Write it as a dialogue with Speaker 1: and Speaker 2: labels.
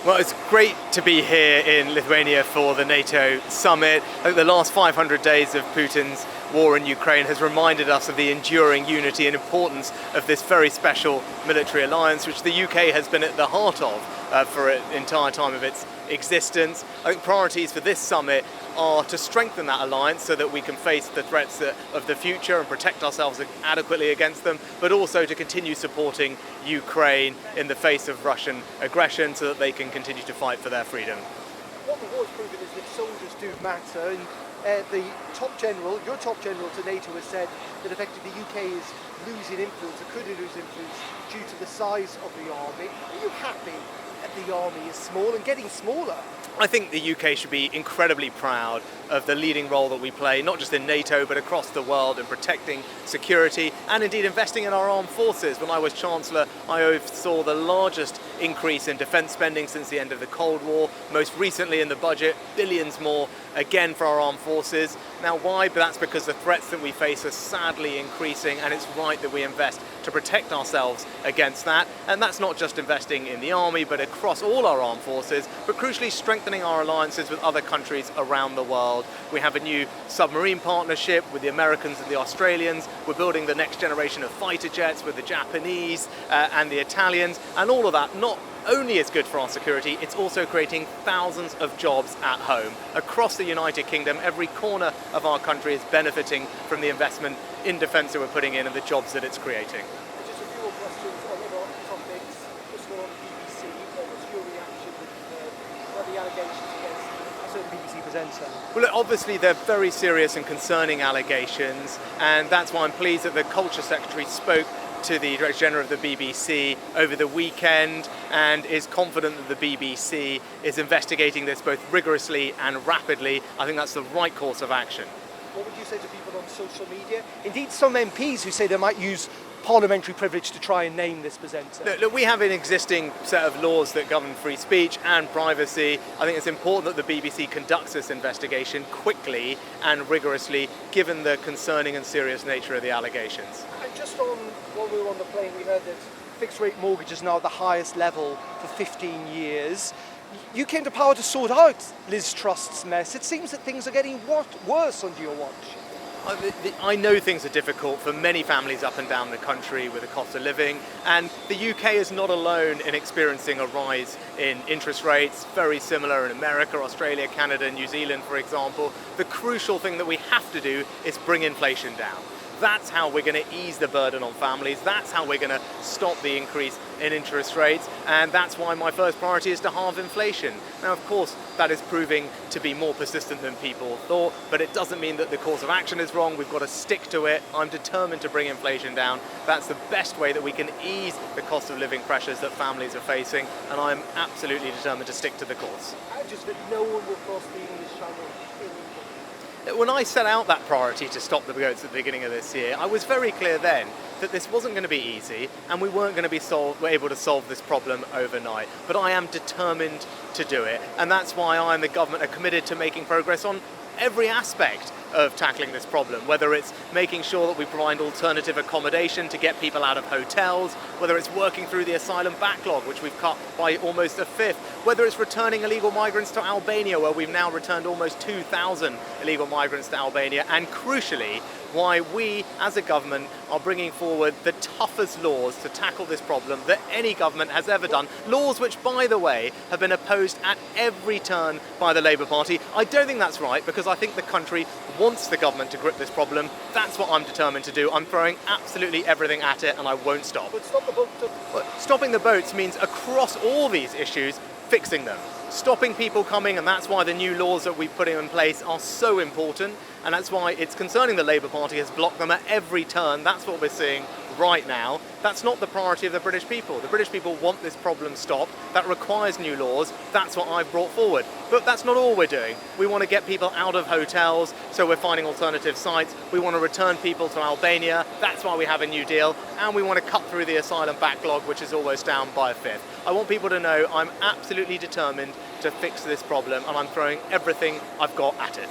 Speaker 1: Well, it's great to be here in Lithuania for the NATO Summit. I think the last 500 days of Putin's war in Ukraine has reminded us of the enduring unity and importance of this very special military alliance, which the UK has been at the heart of for the entire time of its existence. I think priorities for this summit are to strengthen that alliance so that we can face the threats of the future and protect ourselves adequately against them, but also to continue supporting Ukraine in the face of Russian aggression so that they can continue to fight for their freedom.
Speaker 2: What the war has proven is that soldiers do matter, and the top general, your top general to NATO, has said that effectively the UK is losing influence, or could lose influence, due to the size of the army. Are you happy that the army is small and getting smaller?
Speaker 1: I think the UK should be incredibly proud of the leading role that we play, not just in NATO, but across the world in protecting security and indeed investing in our armed forces. When I was Chancellor, I oversaw the largest increase in defence spending since the end of the Cold War. Most recently in the budget, billions more again for our armed forces. Now why? But that's because the threats that we face are sadly increasing, and it's right that we invest to protect ourselves against that. And that's not just investing in the army, but across all our armed forces, but crucially strengthening our alliances with other countries around the world. We have a new submarine partnership with the Americans and the Australians. We're building the next generation of fighter jets with the Japanese and the Italians, and all of that not only is good for our security, it's also creating thousands of jobs at home. Across the United Kingdom, every corner of our country is benefiting from the investment in defence that we're putting in and the jobs that it's creating.
Speaker 2: Just a few more questions on other topics. Just one on the BBC. What was your reaction with the allegations against a certain BBC presenter?
Speaker 1: Well, look, obviously they're very serious and concerning allegations, and that's why I'm pleased that the Culture Secretary spoke to the Director General of the BBC over the weekend and is confident that the BBC is investigating this both rigorously and rapidly. I think that's the right course of action.
Speaker 2: What would you say to people on social media? Indeed, some MPs who say they might use parliamentary privilege to try and name this presenter.
Speaker 1: Look, we have an existing set of laws that govern free speech and privacy. I think it's important that the BBC conducts this investigation quickly and rigorously, given the concerning and serious nature of the allegations.
Speaker 2: And just on, while we were on the plane, we heard that fixed rate mortgages are now at the highest level for 15 years. You came to power to sort out Liz Truss's mess. It seems that things are getting worse under your watch.
Speaker 1: I know things are difficult for many families up and down the country with the cost of living, and the UK is not alone in experiencing a rise in interest rates, very similar in America, Australia, Canada, New Zealand, for example. The crucial thing that we have to do is bring inflation down. That's how we're going to ease the burden on families. That's how we're going to stop the increase in interest rates. And that's why my first priority is to halve inflation. Now, of course, that is proving to be more persistent than people thought, but it doesn't mean that the course of action is wrong. We've got to stick to it. I'm determined to bring inflation down. That's the best way that we can ease the cost of living pressures that families are facing, and I'm absolutely determined to stick to the course.
Speaker 2: And just that no one will cross the English Channel in England.
Speaker 1: When I set out that priority to stop the boats at the beginning of this year, I was very clear then that this wasn't going to be easy and we weren't going to be able to solve this problem overnight. But I am determined to do it, and that's why I and the government are committed to making progress on every aspect of tackling this problem, whether it's making sure that we provide alternative accommodation to get people out of hotels, whether it's working through the asylum backlog, which we've cut by almost a fifth, whether it's returning illegal migrants to Albania, where we've now returned almost 2,000 illegal migrants to Albania, and crucially, why we as a government are bringing forward the toughest laws to tackle this problem that any government has ever done. Laws which, by the way, have been opposed at every turn by the Labour Party. I don't think that's right, because I think the country wants the government to grip this problem. That's what I'm determined to do. I'm throwing absolutely everything at it, and I won't stop.
Speaker 2: But stop the boat.
Speaker 1: Stopping the boats means across all these issues, fixing them. Stopping people coming, and that's why the new laws that we've put in place are so important, and that's why it's concerning the Labour Party has blocked them at every turn. That's what we're seeing right now. That's not the priority of the British people. The British people want this problem stopped. That requires new laws. That's what I've brought forward. But that's not all we're doing. We want to get people out of hotels, so we're finding alternative sites. We want to return people to Albania. That's why we have a new deal. And we want to cut through the asylum backlog, which is almost down by a fifth. I want people to know I'm absolutely determined to fix this problem, and I'm throwing everything I've got at it.